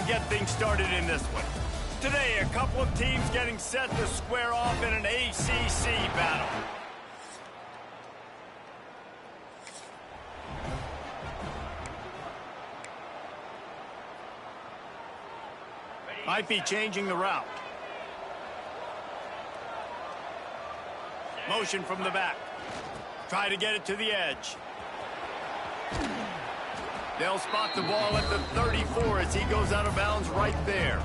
we'll get things started in this one. Today, a couple of teams getting set to square off in an ACC battle. Might be changing the route. Motion from the back. Try to get it to the edge. They'll spot the ball at the 34 as he goes out of bounds right there.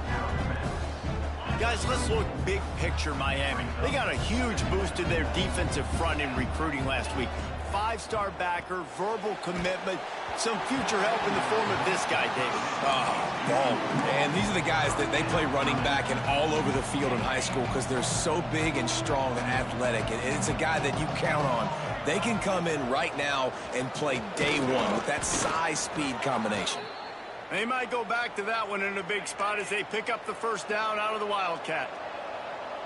Guys, let's look big picture Miami. They got a huge boost to their defensive front in recruiting last week. Five-star backer, verbal commitment, some future help in the form of this guy, David. Ball. And these are the guys that they play running back and all over the field in high school because they're so big and strong and athletic. And it's a guy that you count on. They can come in right now and play day one with that size-speed combination. They might go back to that one in a big spot as they pick up the first down out of the Wildcat.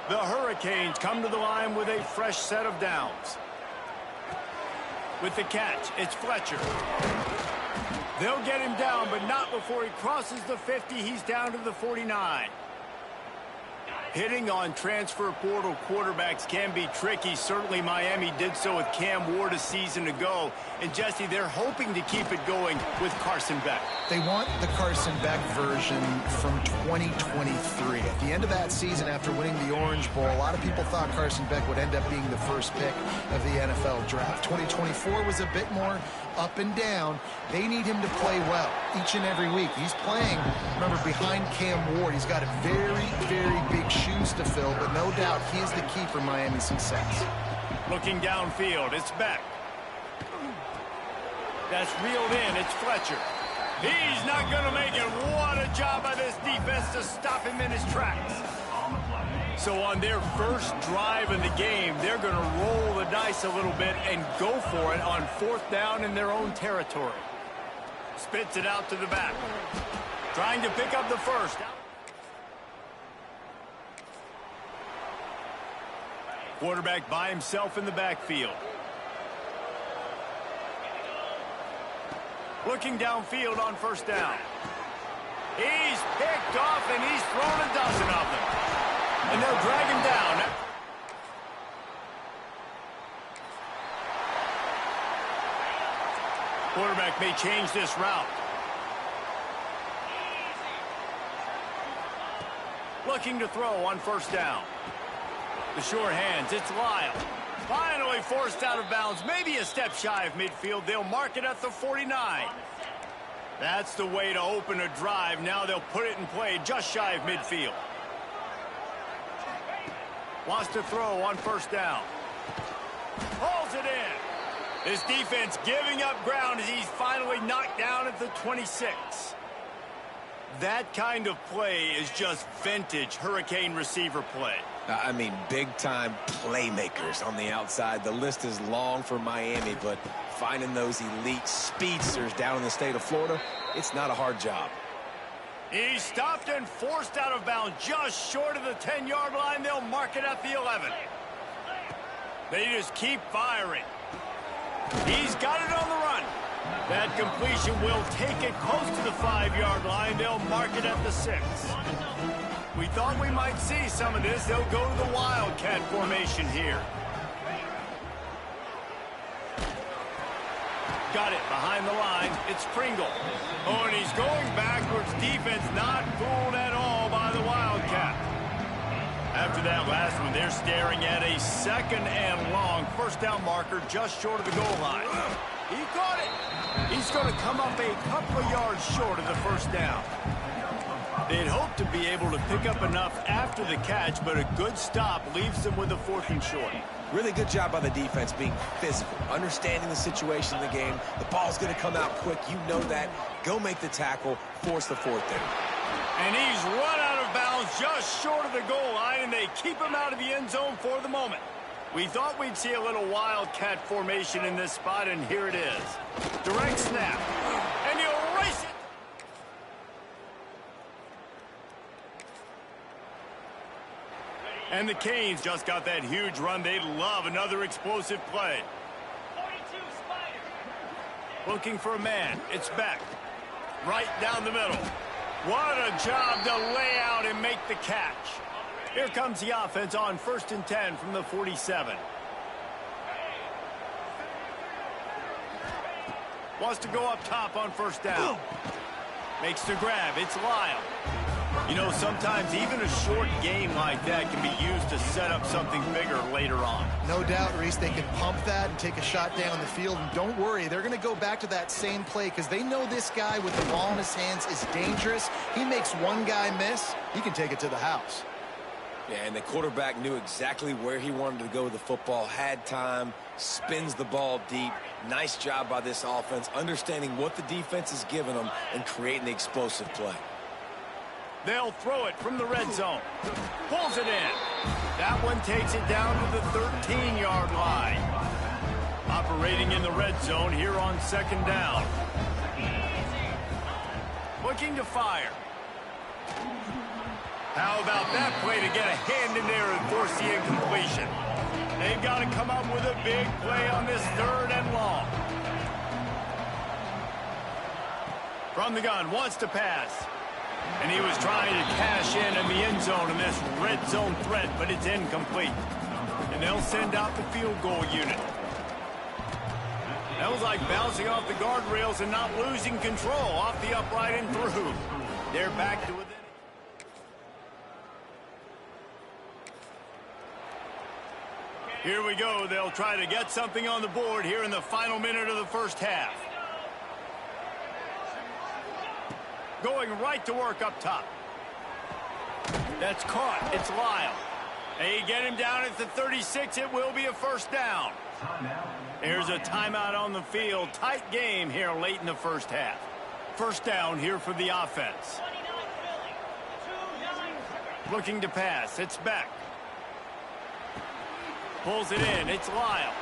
The Hurricanes come to the line with a fresh set of downs. With the catch, it's Fletcher. They'll get him down, but not before he crosses the 50. He's down to the 49. Hitting on transfer portal quarterbacks can be tricky. Certainly Miami did so with Cam Ward a season ago. And Jesse, they're hoping to keep it going with Carson Beck. They want the Carson Beck version from 2023. At the end of that season, after winning the Orange Bowl, a lot of people thought Carson Beck would end up being the first pick of the NFL draft. 2024 was a bit more up and down. They need him to play well each and every week. He's playing, remember, behind Cam Ward. He's got a very, very big shoes to fill, but no doubt he is the key for Miami's success. Looking downfield, it's Beck. That's reeled in, it's Fletcher. He's not going to make it. What a job by this defense to stop him in his tracks. So on their first drive in the game, they're going to roll the dice a little bit and go for it on fourth down in their own territory. Spits it out to the back. Trying to pick up the first. Quarterback by himself in the backfield. Looking downfield on first down. He's picked off and he's thrown a dozen of them. And they'll drag him down. Quarterback may change this route. Looking to throw on first down. The sure hands, it's Lyle. Finally forced out of bounds, maybe a step shy of midfield. They'll mark it at the 49. That's the way to open a drive. Now they'll put it in play just shy of midfield. Wants to throw on first down. Pulls it in. This defense giving up ground as he's finally knocked down at the 26. That kind of play is just vintage Hurricane receiver play. I mean, big-time playmakers on the outside. The list is long for Miami, but finding those elite speedsters down in the state of Florida, it's not a hard job. He stopped and forced out of bounds just short of the 10-yard line. They'll mark it at the 11. They just keep firing. He's got it on the run. That completion will take it close to the 5-yard line. They'll mark it at the 6. We thought we might see some of this. They'll go to the Wildcat formation here. Got it behind the line. It's Pringle. Oh, and he's going backwards. Defense not fooled at all by the Wildcat. After that last one, they're staring at a 2nd and long. First down marker just short of the goal line. He caught it. He's going to come up a couple of yards short of the first down. They'd hope to be able to pick up enough after the catch, but a good stop leaves them with a 4th and short. Really good job by the defense being physical, understanding the situation in the game. The ball's going to come out quick. You know that. Go make the tackle, force the 4th down. And he's run out of bounds just short of the goal line, and they keep him out of the end zone for the moment. We thought we'd see a little Wildcat formation in this spot, and here it is. Direct snap. And he'll race it. And the Canes just got that huge run. They'd love another explosive play. 42 Spider. Looking for a man. It's Beck. Right down the middle. What a job to lay out and make the catch. Here comes the offense on 1st and 10 from the 47. Wants to go up top on 1st down. Makes the grab. It's Lyle. You know, sometimes even a short game like that can be used to set up something bigger later on. No doubt, Reese, they can pump that and take a shot down the field. And don't worry, they're going to go back to that same play because they know this guy with the ball in his hands is dangerous. He makes one guy miss, he can take it to the house. Yeah, and the quarterback knew exactly where he wanted to go with the football, had time, spins the ball deep. Nice job by this offense, understanding what the defense is giving them and creating the explosive play. They'll throw it from the red zone. Pulls it in. That one takes it down to the 13-yard line. Operating in the red zone here on 2nd down. Looking to fire. How about that play to get a hand in there and force the incompletion? They've got to come up with a big play on this 3rd and long. From the gun, wants to pass. And he was trying to cash in the end zone in this red zone threat, but it's incomplete. And they'll send out the field goal unit. That was like bouncing off the guardrails and not losing control off the upright and through. They're back to within. Here we go. They'll try to get something on the board here in the final minute of the 1st half. Going right to work up top. That's caught. It's Lyle. They get him down at the 36. It will be a 1st down. There's a timeout on the field. Tight game here late in the 1st half. 1st down here for the offense. Looking to pass. It's Beck. Pulls it in. It's Lyle.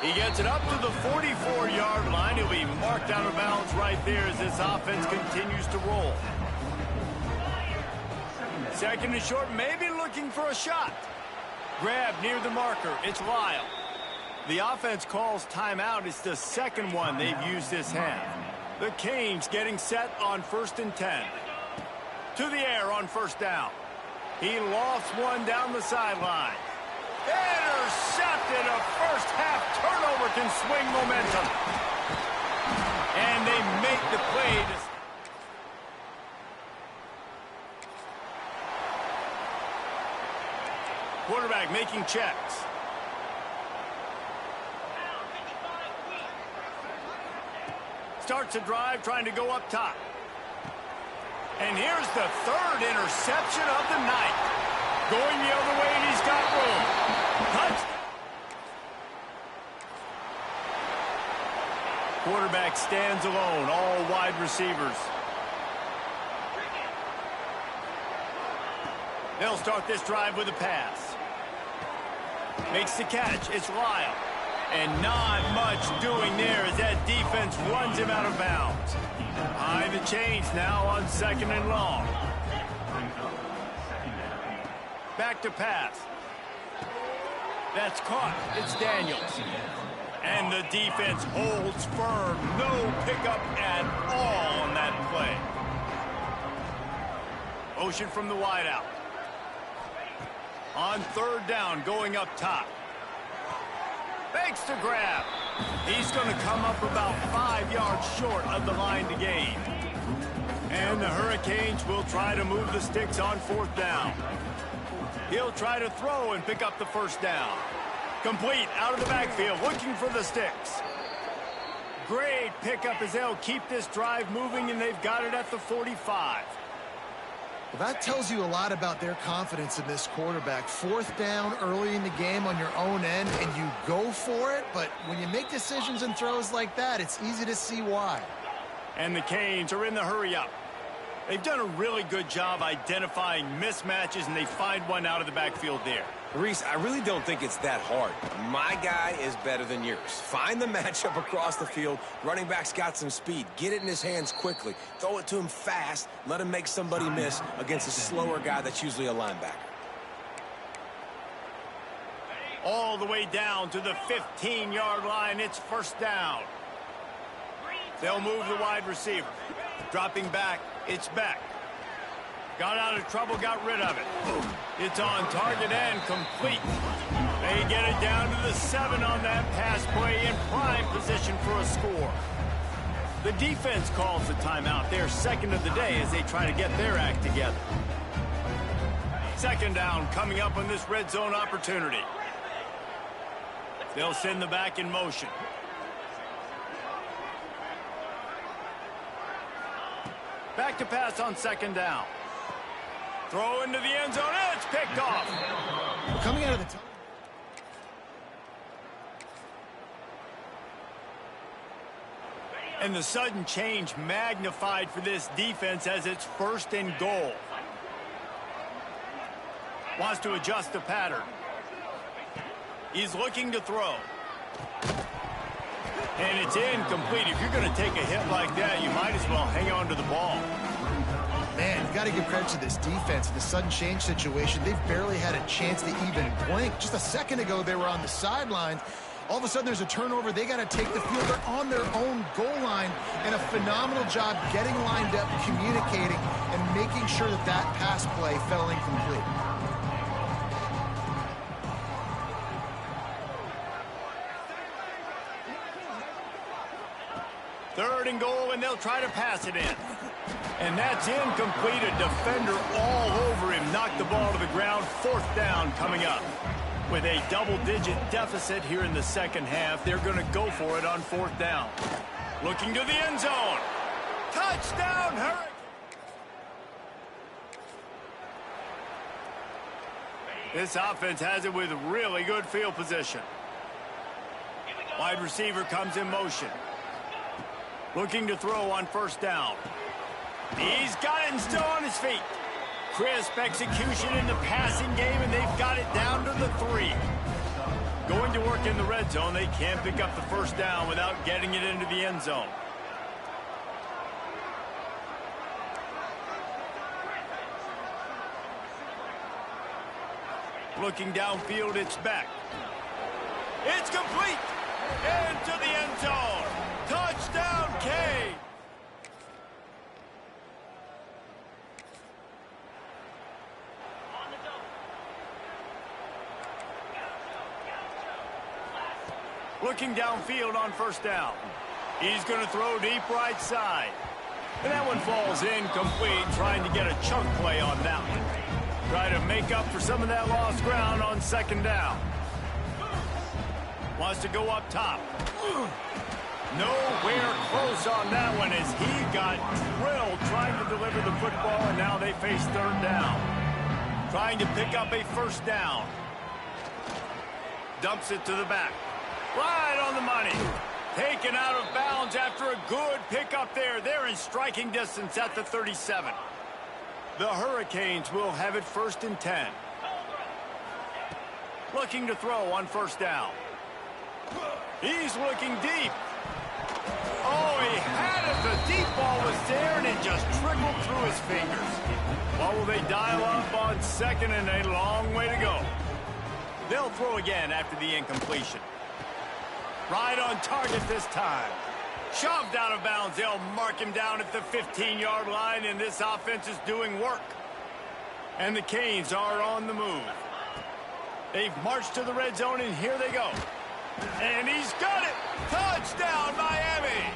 He gets it up to the 44-yard line. He'll be marked out of bounds right there as this offense continues to roll. 2nd and short, maybe looking for a shot. Grab near the marker. It's Lyle. The offense calls timeout. It's the 2nd one they've used this half. The Canes getting set on 1st and 10. To the air on 1st down. He lofts one down the sideline. Intercepted. A 1st half turnover can swing momentum. And they make the play to... Quarterback making checks. Starts a drive trying to go up top. And here's the 3rd interception of the night. Going the other way, and he's got room. Touchdown. Quarterback stands alone, all wide receivers. They'll start this drive with a pass. Makes the catch. It's Lyle. And not much doing there as that defense runs him out of bounds. High the chains now on 2nd and long. Back to pass. That's caught. It's Daniels. And the defense holds firm. No pickup at all on that play. Motion from the wideout. On 3rd down, going up top. Fakes the grab. He's going to come up about 5 yards short of the line to gain. And the Hurricanes will try to move the sticks on 4th down. He'll try to throw and pick up the 1st down. Complete out of the backfield, looking for the sticks. Great pickup as they'll keep this drive moving, and they've got it at the 45. Well, that tells you a lot about their confidence in this quarterback. 4th down early in the game on your own end, and you go for it. But when you make decisions and throws like that, it's easy to see why. And the Canes are in the hurry-up. They've done a really good job identifying mismatches, and they find one out of the backfield there. Reese, I really don't think it's that hard. My guy is better than yours. Find the matchup across the field. Running back's got some speed. Get it in his hands quickly. Throw it to him fast. Let him make somebody miss against a slower guy that's usually a linebacker. All the way down to the 15-yard line. It's 1st down. They'll move the wide receiver. Dropping back, it's Beck. Got out of trouble, got rid of it. It's on target and complete. They get it down to the 7 on that pass play in prime position for a score. The defense calls the timeout. They're second of the day as they try to get their act together. Second down coming up on this red zone opportunity. They'll send the back in motion. Back to pass on second down. Throw into the end zone. It's picked off. Coming out of the top. And the sudden change magnified for this defense as it's first and goal. Wants to adjust the pattern. He's looking to throw. And it's incomplete. If you're going to take a hit like that, you might as well hang on to the ball. Man, you've got to give credit to this defense. In the sudden change situation, they've barely had a chance to even blink. Just a second ago, they were on the sidelines. All of a sudden, there's a turnover. They got to take the field. They're on their own goal line. And a phenomenal job getting lined up, communicating, and making sure that that pass play fell incomplete. Third and goal, and they'll try to pass it in. And that's incomplete. A defender all over him. Knocked the ball to the ground. Fourth down coming up. With a double-digit deficit here in the second half, they're going to go for it on fourth down. Looking to the end zone. Touchdown, Hurricane! This offense has it with really good field position. Wide receiver comes in motion. Looking to throw on first down. He's got it and still on his feet. Crisp execution in the passing game, and they've got it down to the 3. Going to work in the red zone. They can't pick up the first down without getting it into the end zone. Looking downfield, it's back. It's complete. Into the end zone. Touchdown, K. Looking downfield on first down. He's going to throw deep right side. And that one falls incomplete, trying to get a chunk play on that one. Try to make up for some of that lost ground on second down. Wants to go up top. Nowhere close on that one as he got drilled trying to deliver the football, and now they face third down. Trying to pick up a first down. Dumps it to the back. Right on the money. Taken out of bounds after a good pickup there. They're in striking distance at the 37. The Hurricanes will have it first and 10. Looking to throw on first down. He's looking deep. Oh, he had it. The deep ball was there, and it just trickled through his fingers. What will they dial up on second, and a long way to go? They'll throw again after the incompletion. Right on target this time. Shoved out of bounds. They'll mark him down at the 15-yard line, and this offense is doing work. And the Canes are on the move. They've marched to the red zone, and here they go. And he's got it! Touchdown, Miami!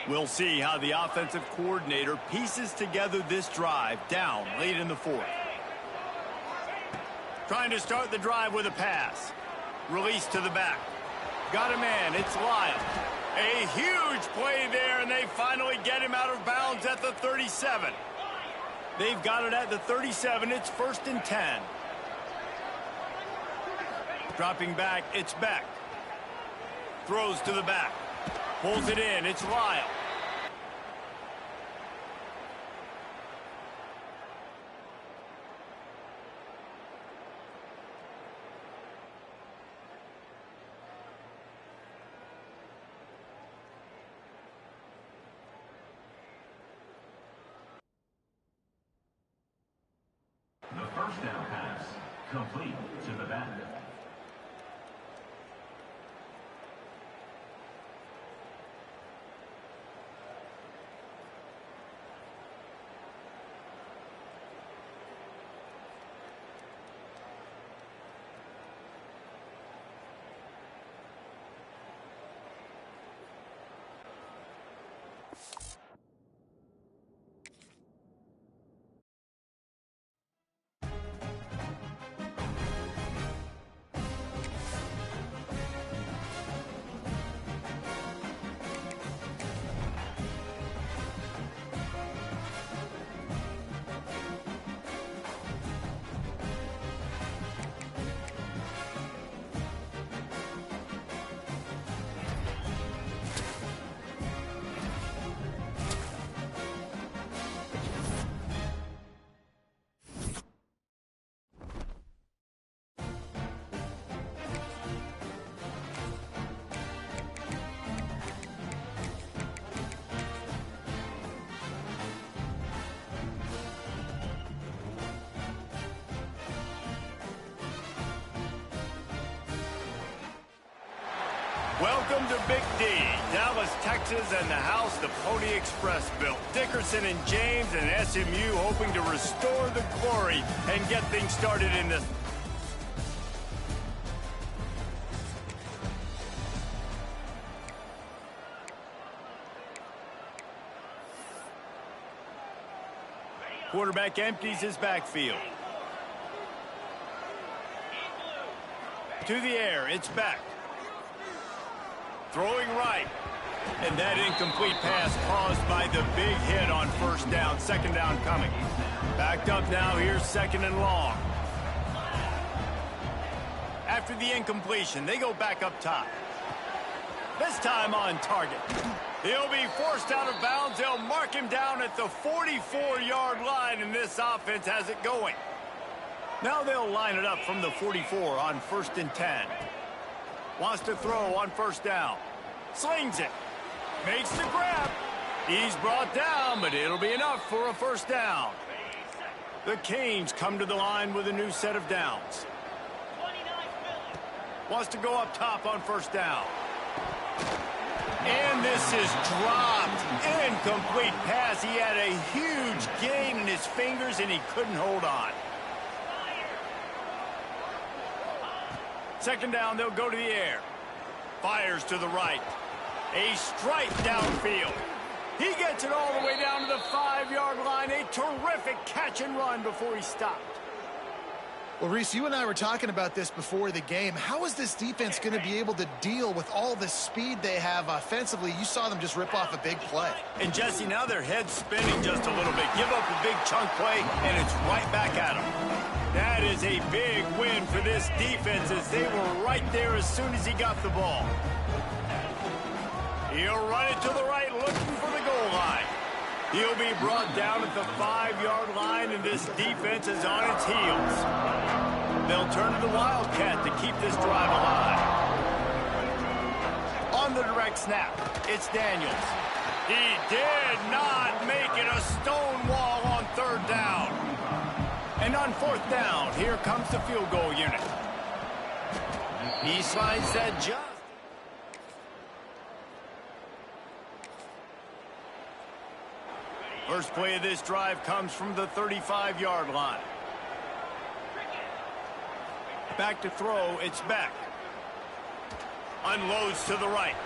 We'll see how the offensive coordinator pieces together this drive down late in the fourth. Trying to start the drive with a pass. Release to the back. Got a man. It's Lyle. A huge play there, and they finally get him out of bounds at the 37. They've got it at the 37. It's first and 10. Dropping back. It's back. Throws to the back. Pulls it in. It's Lyle. Complete to the back. Welcome to Big D, Dallas, Texas, and the house the Pony Express built. Dickerson and James and SMU hoping to restore the glory and get things started in this. Quarterback empties his backfield. To the air, it's back. Throwing right. And that incomplete pass caused by the big hit on first down. Second down coming. Backed up now. Here's second and long. After the incompletion, they go back up top. This time on target. He'll be forced out of bounds. They'll mark him down at the 44-yard line, and this offense has it going. Now they'll line it up from the 44 on 1st and 10. Wants to throw on first down. Slings it. Makes the grab. He's brought down, but it'll be enough for a first down. The Canes come to the line with a new set of downs. Wants to go up top on first down. And this is dropped. Incomplete pass. He had a huge gain in his fingers, and he couldn't hold on. Second down, they'll go to the air. Fires to the right. A strike downfield. He gets it all the way down to the 5-yard line. A terrific catch and run before he stopped. Well, Reese, you and I were talking about this before the game. How is this defense going to be able to deal with all the speed they have offensively? You saw them just rip off a big play. And, Jesse, now their head's spinning just a little bit. Give up a big chunk play, and it's right back at them. That is a big win for this defense as they were right there as soon as he got the ball. He'll run it to the right, looking for the goal line. He'll be brought down at the 5-yard line, and this defense is on its heels. They'll turn to the Wildcat to keep this drive alive. On the direct snap, it's Daniels. He did not make it a stone wall on third down. And on fourth down, here comes the field goal unit. He slides that just. First play of this drive comes from the 35-yard line. Back to throw, it's back. Unloads to the right.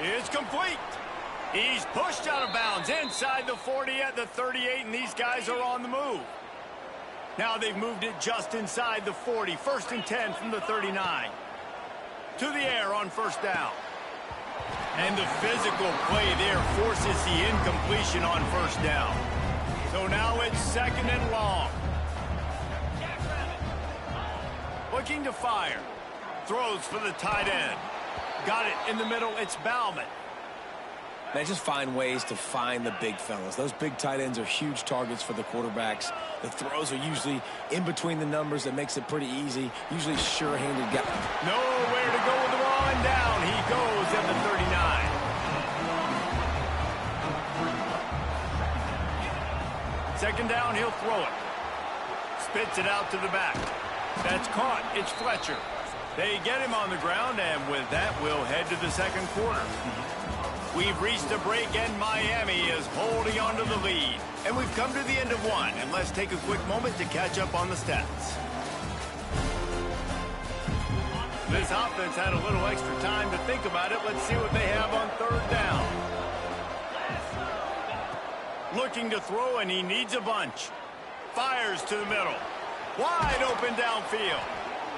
It's complete. He's pushed out of bounds inside the 40 at the 38, and these guys are on the move. Now they've moved it just inside the 40. 1st and 10 from the 39. To the air on first down. And the physical play there forces the incompletion on first down. So now it's second and long. Looking to fire. Throws for the tight end. Got it in the middle. It's Bauman. They just find ways to find the big fellas. Those big tight ends are huge targets for the quarterbacks. The throws are usually in between the numbers. That makes it pretty easy. Usually sure-handed guy. Nowhere to go with the ball, and down he goes at the 39. Second down, he'll throw it. Spits it out to the back. That's caught. It's Fletcher. They get him on the ground, and with that, we'll head to the second quarter. We've reached a break, and Miami is holding on to the lead. And we've come to the end of one, and let's take a quick moment to catch up on the stats. This offense had a little extra time to think about it. Let's see what they have on third down. Looking to throw, and he needs a bunch. Fires to the middle. Wide open downfield.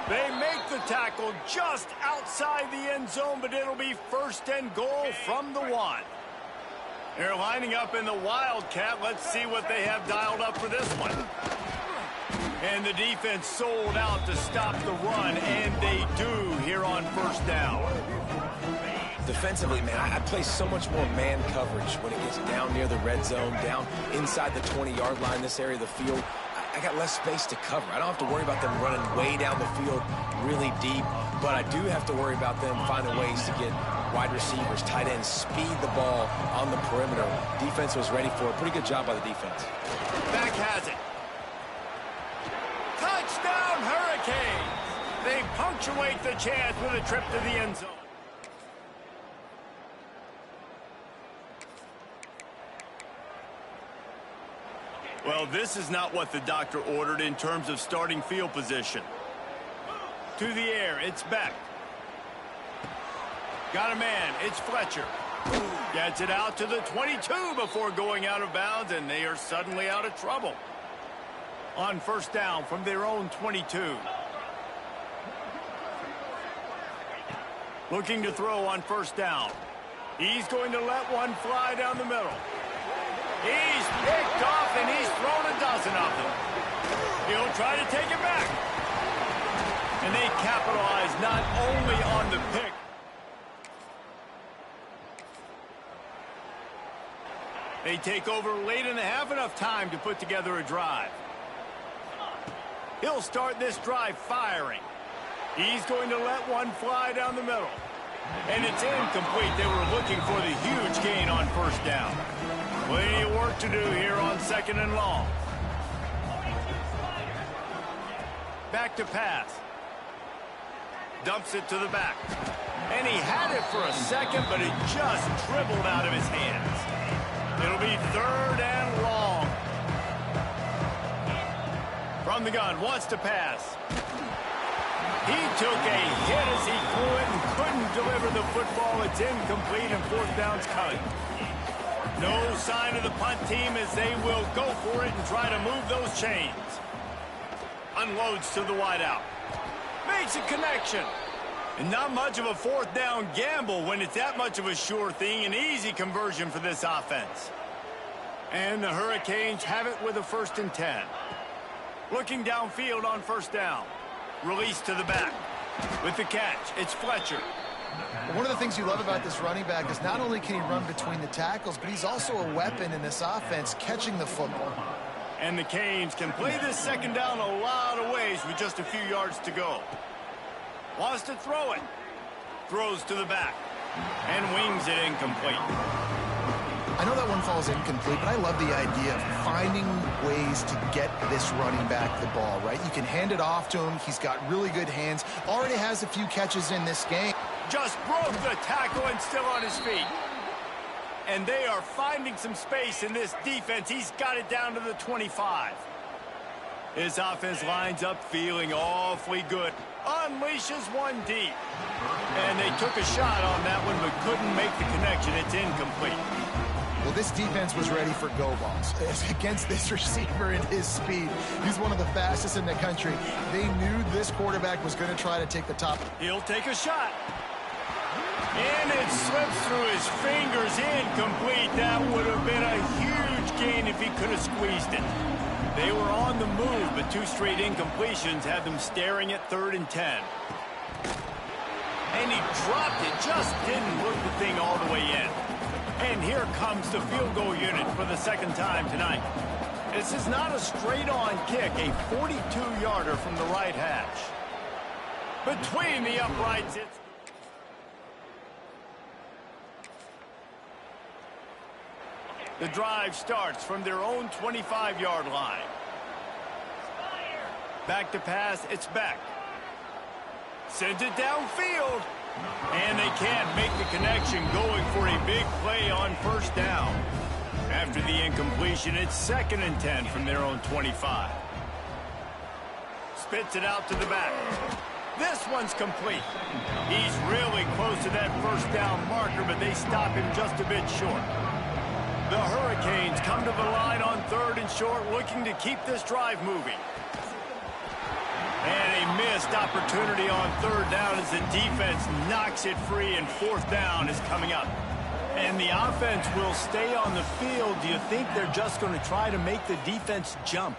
They make the tackle just outside the end zone, but it'll be first and goal from the 1. They're lining up in the Wildcat. Let's see what they have dialed up for this one. And the defense sold out to stop the run, and they do here on first down. Defensively, man, I play so much more man coverage when it gets down near the red zone, down inside the 20-yard line, this area of the field. I got less space to cover. I don't have to worry about them running way down the field really deep, but I do have to worry about them finding ways to get wide receivers, tight ends, speed the ball on the perimeter. Defense was ready for it. Pretty good job by the defense. Back has it. Touchdown, Hurricanes! They punctuate the chance with a trip to the end zone. Well, this is not what the doctor ordered in terms of starting field position. To the air, it's Beck. Got a man, it's Fletcher. Gets it out to the 22 before going out of bounds, and they are suddenly out of trouble. On first down from their own 22. Looking to throw on first down. He's going to let one fly down the middle. He's picked off, and he's thrown a dozen of them. He'll try to take it back. And they capitalize not only on the pick. They take over late in the half, enough time to put together a drive. He'll start this drive firing. He's going to let one fly down the middle. And it's incomplete. They were looking for the huge gain on first down. Plenty of work to do here on second and long. Back to pass. Dumps it to the back. And he had it for a second, but it just dribbled out of his hands. It'll be third and long. From the gun, wants to pass. He took a hit as he threw it and couldn't deliver the football. It's incomplete, and fourth down's coming. No sign of the punt team as they will go for it and try to move those chains. Unloads to the wideout. Makes a connection. And not much of a fourth down gamble when it's that much of a sure thing. An easy conversion for this offense. And the Hurricanes have it with a 1st and 10. Looking downfield on first down. Release to the back. With the catch, it's Fletcher. One of the things you love about this running back is not only can he run between the tackles, but he's also a weapon in this offense, catching the football. And the Canes can play this second down a lot of ways with just a few yards to go. Wants to throw it. Throws to the back. And wings it incomplete. I know that one falls incomplete, but I love the idea of finding ways to get this running back the ball, right? You can hand it off to him. He's got really good hands. Already has a few catches in this game. Just broke the tackle and still on his feet. And they are finding some space in this defense. He's got it down to the 25. His offense lines up feeling awfully good. Unleashes one deep. And they took a shot on that one but couldn't make the connection. It's incomplete. Well, this defense was ready for go balls against this receiver and his speed. He's one of the fastest in the country. They knew this quarterback was going to try to take the top. He'll take a shot. And it slips through his fingers, incomplete. That would have been a huge gain if he could have squeezed it. They were on the move, but two straight incompletions had them staring at 3rd and 10. And he dropped it, just didn't work the thing all the way in. And here comes the field goal unit for the second time tonight. This is not a straight-on kick, a 42-yarder from the right hash. Between the uprights, it's... The drive starts from their own 25-yard line. Back to pass, it's Beck. Sends it downfield. And they can't make the connection, going for a big play on first down. After the incompletion, it's 2nd and 10 from their own 25. Spits it out to the back. This one's complete. He's really close to that first down marker, but they stop him just a bit short. The Hurricanes come to the line on 3rd and short, looking to keep this drive moving. And a missed opportunity on 3rd down as the defense knocks it free, and 4th down is coming up. And the offense will stay on the field. Do you think they're just going to try to make the defense jump?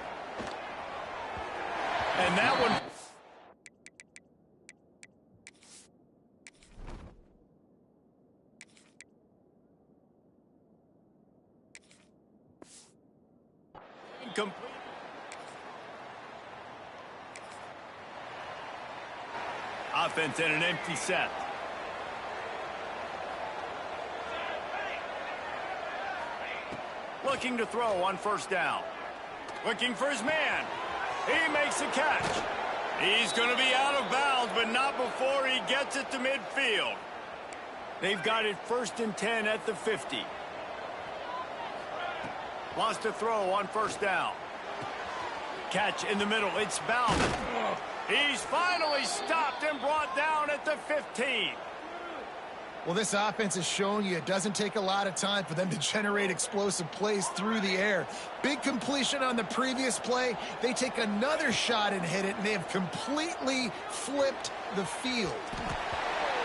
And that one... incomplete. Offense in an empty set. Looking to throw on first down. Looking for his man. He makes a catch. He's going to be out of bounds, but not before he gets it to midfield. They've got it 1st and 10 at the 50. Wants to throw on first down. Catch in the middle. It's bound. He's finally stopped and brought down at the 15. Well, this offense has shown you it doesn't take a lot of time for them to generate explosive plays through the air. Big completion on the previous play. They take another shot and hit it, and they have completely flipped the field.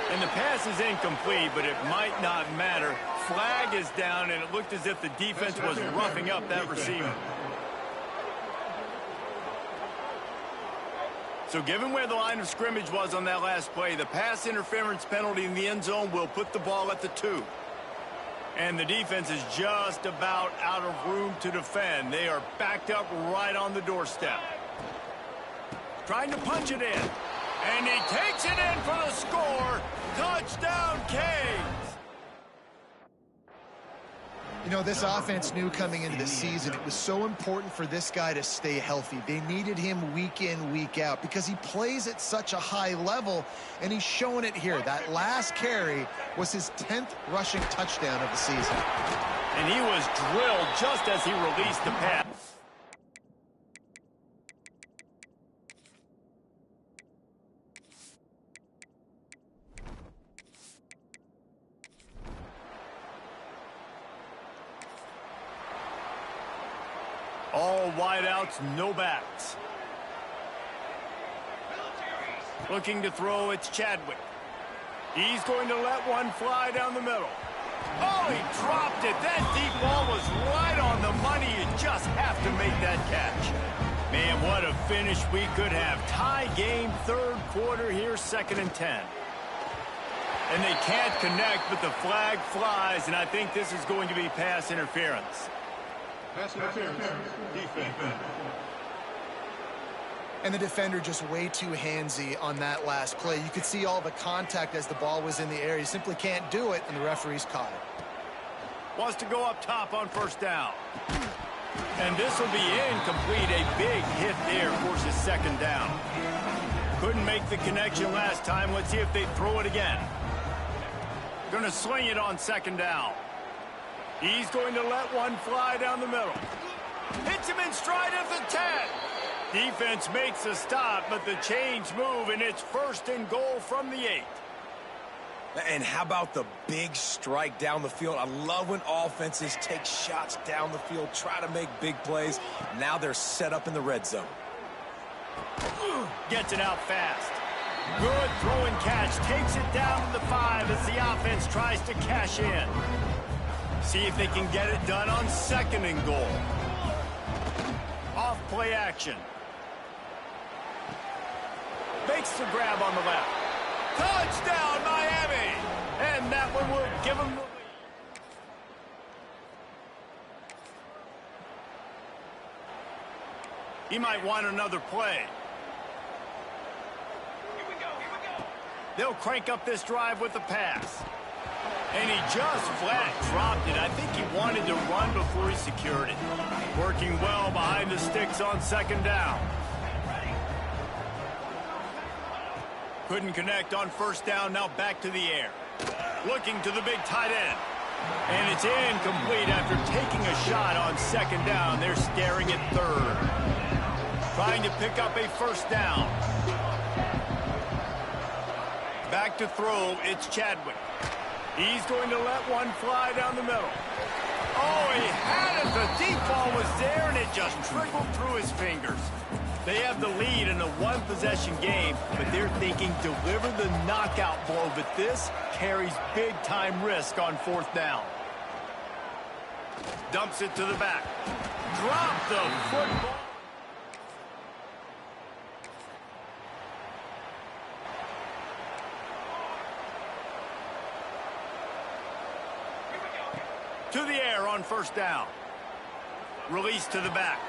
And the pass is incomplete, but it might not matter. Flag is down, and it looked as if the defense was roughing up that receiver. So given where the line of scrimmage was on that last play, the pass interference penalty in the end zone will put the ball at the 2. And the defense is just about out of room to defend. They are backed up right on the doorstep. Trying to punch it in. And he takes it in for the score. Touchdown, Canes! You know, this offense knew coming into the season it was so important for this guy to stay healthy. They needed him week in, week out because he plays at such a high level, and he's showing it here. That last carry was his 10th rushing touchdown of the season. And he was drilled just as he released the pass. All wideouts, no backs. Looking to throw, it's Chadwick. He's going to let one fly down the middle. Oh, he dropped it. That deep ball was right on the money. You just have to make that catch. Man, what a finish we could have. Tie game, 3rd quarter here, 2nd and 10. And they can't connect, but the flag flies, and I think this is going to be pass interference. Pass interference. Defense. And the defender just way too handsy on that last play. You could see all the contact as the ball was in the air. You simply can't do it, and the referees caught it. Wants to go up top on first down. And this will be incomplete. A big hit there forces 2nd down. Couldn't make the connection last time. Let's see if they throw it again. Going to sling it on 2nd down. He's going to let one fly down the middle. Hits him in stride at the 10. Defense makes a stop, but the chains move, and it's 1st and goal from the 8. And how about the big strike down the field? I love when offenses take shots down the field, try to make big plays. Now they're set up in the red zone. Gets it out fast. Good throw and catch. Takes it down to the 5 as the offense tries to cash in. See if they can get it done on 2nd and goal. Off play action. Makes the grab on the left. Touchdown, Miami! And that one will give them the lead. He might want another play. Here we go. They'll crank up this drive with the pass. And he just flat dropped it. I think he wanted to run before he secured it. Working well behind the sticks on 2nd down. Couldn't connect on first down, now back to the air. Looking to the big tight end. And it's incomplete after taking a shot on second down. They're staring at third. Trying to pick up a first down. Back to throw, it's Chadwick. He's going to let one fly down the middle. Oh, he had it. The deep ball was there, and it just trickled through his fingers. They have the lead in a one-possession game, but they're thinking deliver the knockout blow, but this carries big-time risk on fourth down. Dumps it to the back. Drop the football. To the air on first down. Release to the back.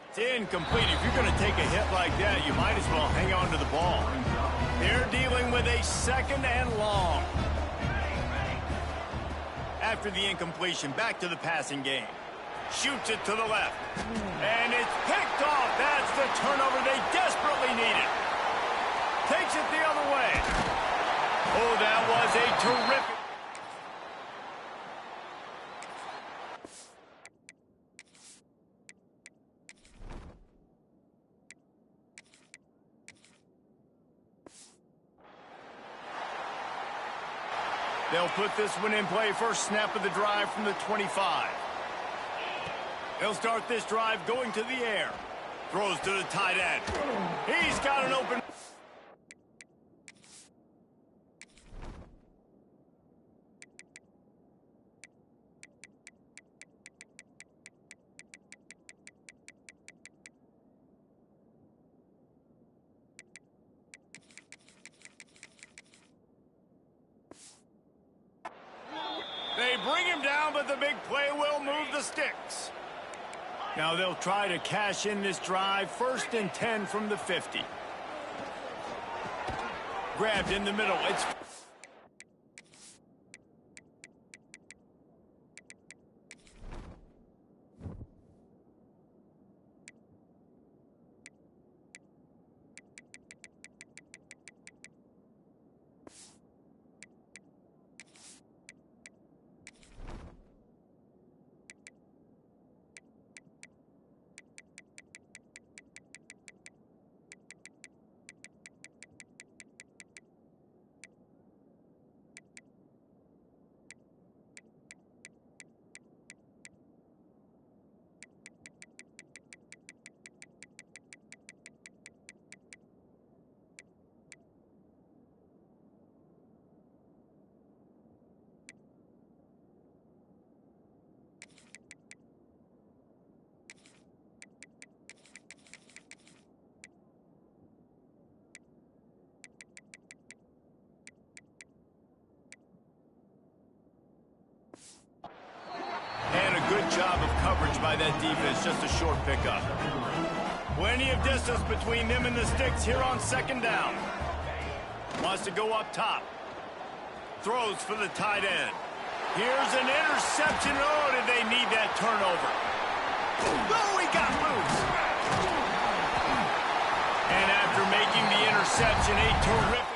It's incomplete. If you're going to take a hit like that, you might as well hang on to the ball. They're dealing with a second and long. After the incompletion, back to the passing game. Shoots it to the left. And it's picked off. That's the turnover they desperately needed. Takes it the other way. Oh, that was a terrific... They'll put this one in play. First snap of the drive from the 25. They'll start this drive going to the air. Throws to the tight end. He's got an open... They bring him down, but the big play will move the sticks. Now they'll try to cash in this drive. First and 10 from the 50. Grabbed in the middle. It's... Good job of coverage by that defense, just a short pickup. Plenty of distance between them and the sticks here on second down. Wants to go up top. Throws for the tight end. Here's an interception. Oh, did they need that turnover? Oh, he got loose. And after making the interception, a terrific...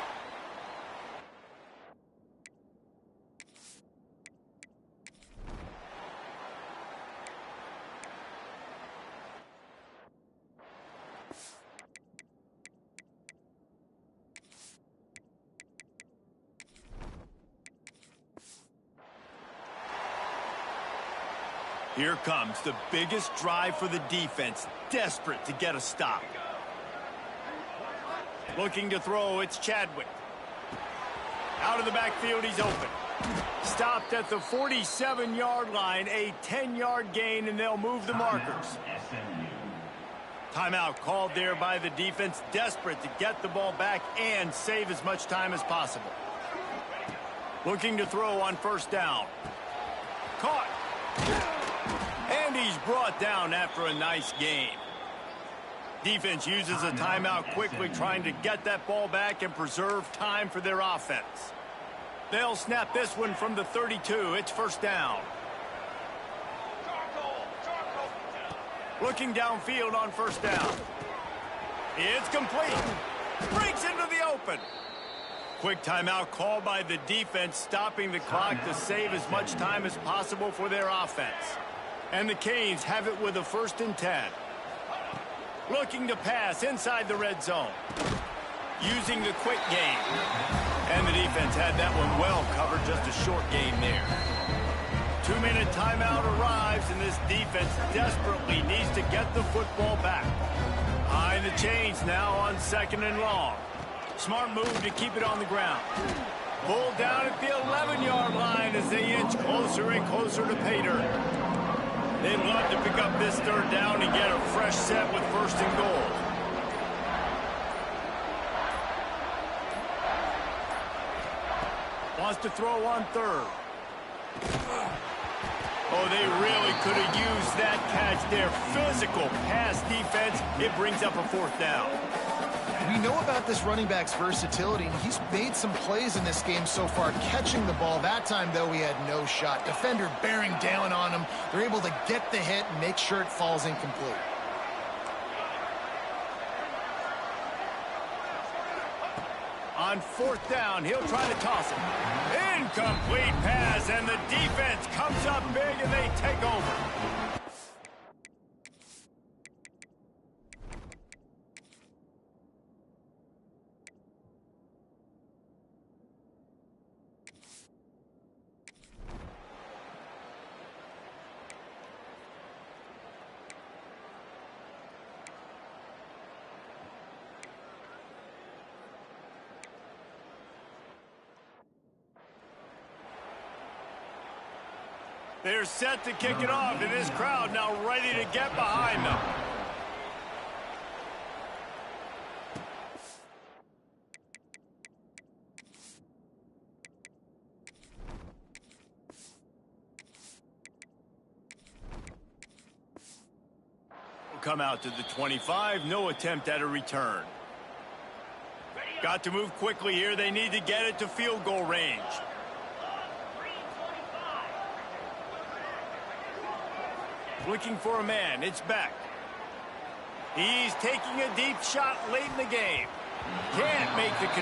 Here comes the biggest drive for the defense, desperate to get a stop. Looking to throw, it's Chadwick. Out of the backfield, he's open. Stopped at the 47-yard line, a 10-yard gain, and they'll move the markers. Timeout called there by the defense, desperate to get the ball back and save as much time as possible. Looking to throw on first down. Caught. And he's brought down after a nice game. Defense uses a timeout quickly, trying to get that ball back and preserve time for their offense. They'll snap this one from the 32. It's first down. Looking downfield on first down. It's complete. Breaks into the open. Quick timeout called by the defense, stopping the clock to save as much time as possible for their offense. And the Canes have it with a 1st and 10. Looking to pass inside the red zone. Using the quick game. And the defense had that one well covered, just a short game there. 2-minute timeout arrives, and this defense desperately needs to get the football back. Behind the chains now on 2nd and long. Smart move to keep it on the ground. Pulled down at the 11-yard line as they inch closer and closer to pay dirt. They'd love to pick up this 3rd down and get a fresh set with 1st and goal. Wants to throw on 3rd. Oh, they really could have used that catch there. Physical pass defense. It brings up a 4th down. We know about this running back's versatility, and he's made some plays in this game so far, catching the ball. That time, though, he had no shot. Defender bearing down on him. They're able to get the hit and make sure it falls incomplete. On 4th down, he'll try to toss it. Incomplete pass, and the defense comes up big, and they take over. They're set to kick it off, and this crowd now ready to get behind them. Will come out to the 25, no attempt at a return. Got to move quickly here. They need to get it to field goal range. Looking for a man. It's Beck. He's taking a deep shot late in the game. Can't make the